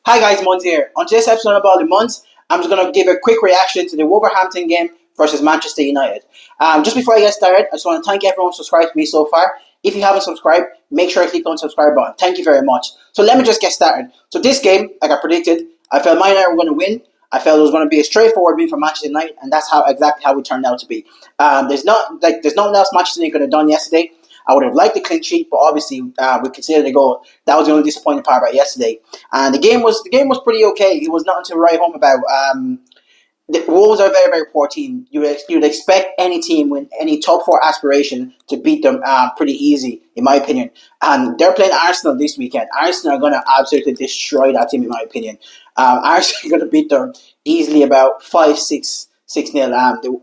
Hi guys, Muns here. On today's episode of All the Muns, I'm just going to give a quick reaction to the Wolverhampton game versus Manchester United. Just before I get started, I just want to thank everyone who subscribed to me so far. If you haven't subscribed, make sure you click on the subscribe button. Thank you very much. So let me just get started. So this game, like I predicted, I felt Man United were going to win. I felt it was going to be a straightforward win for Manchester United, and that's exactly how it turned out to be. There's nothing else Manchester United could have done yesterday. I would have liked the clean sheet, but obviously we conceded a goal. That was the only disappointing part about yesterday. And the game was pretty okay. It was nothing to write home about. The Wolves are a very, very poor team. You'd expect any team with any top four aspiration to beat them pretty easy, in my opinion. And they're playing Arsenal this weekend. Arsenal are going to absolutely destroy that team, in my opinion. Arsenal are going to beat them easily about 5-6-0.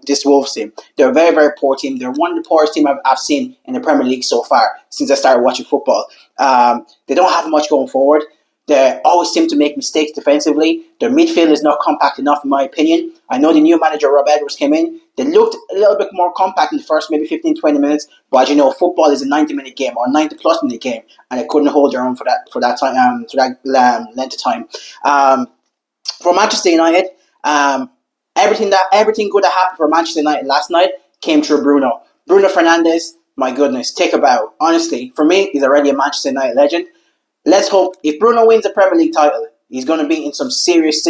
This Wolves team. They're a very, very poor team. They're one of the poorest team I've seen in the Premier League so far since I started watching football. They don't have much going forward. They always seem to make mistakes defensively. Their midfield is not compact enough, in my opinion. I know the new manager, Rob Edwards, came in. They looked a little bit more compact in the first maybe 15-20 minutes. But as you know, football is a 90-minute game or 90-plus minute game. And they couldn't hold their own for that time, length of time. For Manchester United, everything good that happened for Manchester United last night came through Bruno. Bruno Fernandes, my goodness, take a bow. Honestly, for me, he's already a Manchester United legend. Let's hope if Bruno wins the Premier League title, he's going to be in some serious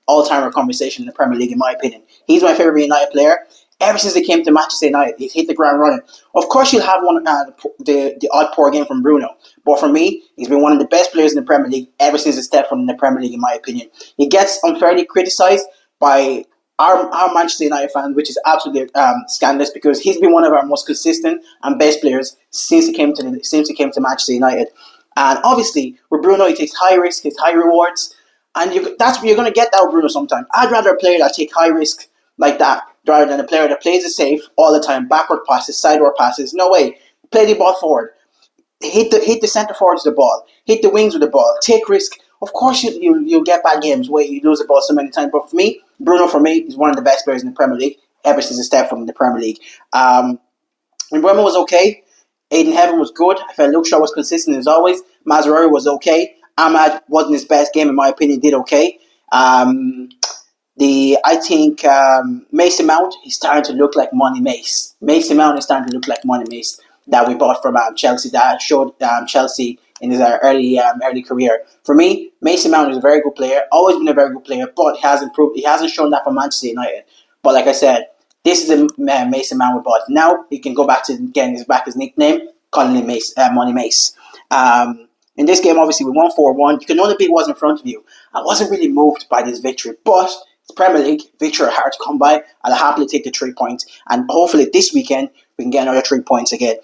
all-timer conversation in the Premier League, in my opinion. He's my favourite United player. Ever since he came to Manchester United, he's hit the ground running. Of course, you'll have the odd poor game from Bruno. But for me, he's been one of the best players in the Premier League ever since he stepped foot in the Premier League, in my opinion. He gets unfairly criticised by our Manchester United fans, which is absolutely scandalous because he's been one of our most consistent and best players since he came to Manchester United. And obviously, with Bruno, he takes high risk, his high rewards, and that's where you're going to get that with Bruno sometimes. I'd rather a player that take high risk like that rather than a player that plays it safe all the time, backward passes, sideward passes. No way. Play the ball forward. Hit the centre forwards with the ball. Hit the wings with the ball. Take risk. Of course, you'll get bad games where you lose the ball so many times. But for me, Bruno, is one of the best players in the Premier League ever since he stepped from the Premier League. And Bremer was okay. Aiden Heaven was good. I felt Luke Shaw was consistent as always. Mazraoui was okay. Ahmad wasn't his best game, in my opinion. Did okay. I think Mason Mount, he's starting to look like Money Mace. Mason Mount is starting to look like Money Mace that we bought from Chelsea, that showed Chelsea in his early career. For me, Mason Mount is a very good player. Always been a very good player, but he has improved. He hasn't shown that for Manchester United. But like I said, this is the Mason Mount we bought. Now he can go back to getting his nickname, calling him Money Mace. In this game, obviously, we won 4-1. You can only beat what's in front of you. I wasn't really moved by this victory, but it's Premier League. Victory are hard to come by. I'll happily take the 3 points. And hopefully this weekend, we can get another 3 points again.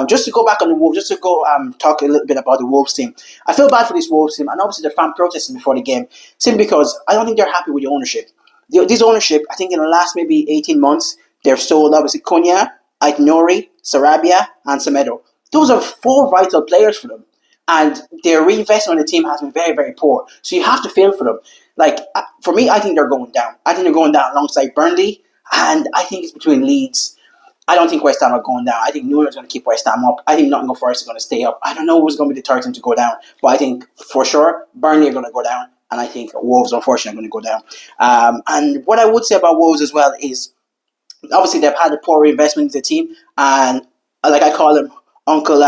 Just to go back on the Wolves, just to go talk a little bit about the Wolves team. I feel bad for this Wolves team, and obviously the fan protesting before the game, simply because I don't think they're happy with the ownership. This ownership, I think in the last maybe 18 months, they've sold obviously Cunha, Aït-Nouri, Sarabia, and Semedo. Those are 4 vital players for them. And their reinvestment in the team has been very, very poor. So you have to feel for them. Like, for me, I think they're going down. I think they're going down alongside Burnley. And I think it's between Leeds. I don't think West Ham are going down. I think Nuno's going to keep West Ham up. I think Nottingham Forest is going to stay up. I don't know who's going to be the third team to go down. But I think, for sure, Burnley are going to go down. And I think Wolves, unfortunately, are going to go down. And what I would say about Wolves as well is, obviously, they've had a poor reinvestment in the team. And, like I call him, Uncle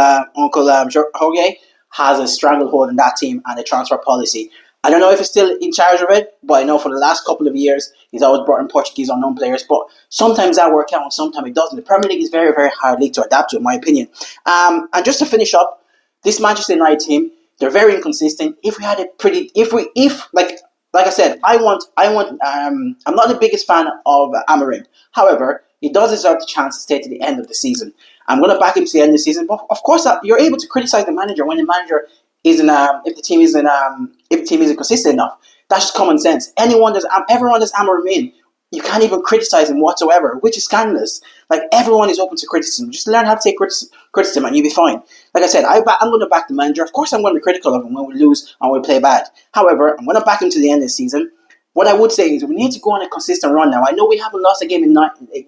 Jorge has a stranglehold in that team and the transfer policy. I don't know if he's still in charge of it, but I know for the last couple of years, he's always brought in Portuguese unknown players. But sometimes that works out and sometimes it doesn't. The Premier League is very, very hard league to adapt to, in my opinion. And just to finish up, this Manchester United team, they're very inconsistent. If like I said, I'm not the biggest fan of Amorim. However, he does deserve the chance to stay to the end of the season. I'm going to back him to the end of the season. But of course, you're able to criticize the manager when the manager isn't, if the team isn't consistent enough. That's just common sense. Everyone does Amorim in. You can't even criticize him whatsoever, which is scandalous. Like, everyone is open to criticism. Just learn how to take criticism and you'll be fine. Like I said, I'm going to back the manager. Of course, I'm going to be critical of him when we lose and we play bad. However, I'm going to back him to the end of the season. What I would say is we need to go on a consistent run now. I know we haven't lost a game in last 9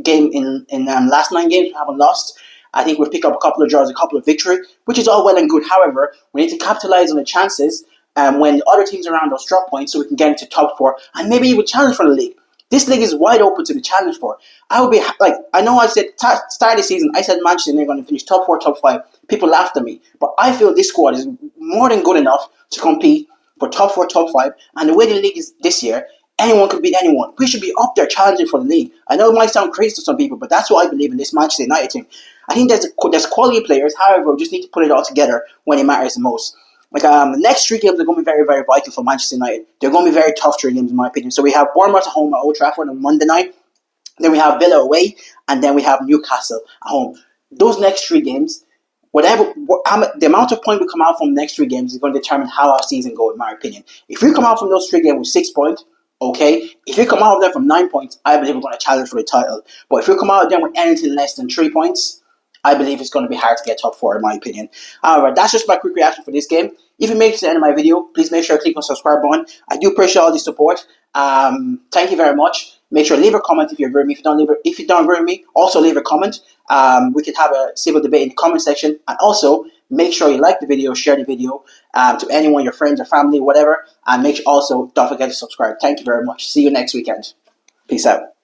games we haven't lost. I think we've picked up a couple of draws, a couple of victories, which is all well and good. However, we need to capitalize on the chances when other teams around us drop points, so we can get into top four and maybe even challenge for the league. This league is wide open to be challenged for. I would be like, I know I said start of the season, I said Manchester United are going to finish top four, top five. People laughed at me, but I feel this squad is more than good enough to compete for top four, top five. And the way the league is this year, anyone can beat anyone. We should be up there challenging for the league. I know it might sound crazy to some people, but that's what I believe in this Manchester United team. I think there's quality players. However, we just need to put it all together when it matters the most. Like the next three games are going to be very, very vital for Manchester United. They're going to be very tough three games, in my opinion. So we have Bournemouth at home at Old Trafford on Monday night. Then we have Villa away, and then we have Newcastle at home. Those next three games, the amount of points we come out from the next three games is going to determine how our season goes, in my opinion. If we come out from those three games with 6 points, okay. If we come out of there from 9 points, I believe we're going to challenge for the title. But if we come out of there with anything less than 3 points, I believe it's going to be hard to get top four, in my opinion. Alright, that's just my quick reaction for this game. If you make it to the end of my video, please make sure to click on the subscribe button. I do appreciate all the support. Thank you very much. Make sure to leave a comment if you agree with me. If you don't agree with me, also leave a comment. We can have a civil debate in the comment section. And also, make sure you like the video, share the video to anyone, your friends or family, whatever. And make sure also, don't forget to subscribe. Thank you very much. See you next weekend. Peace out.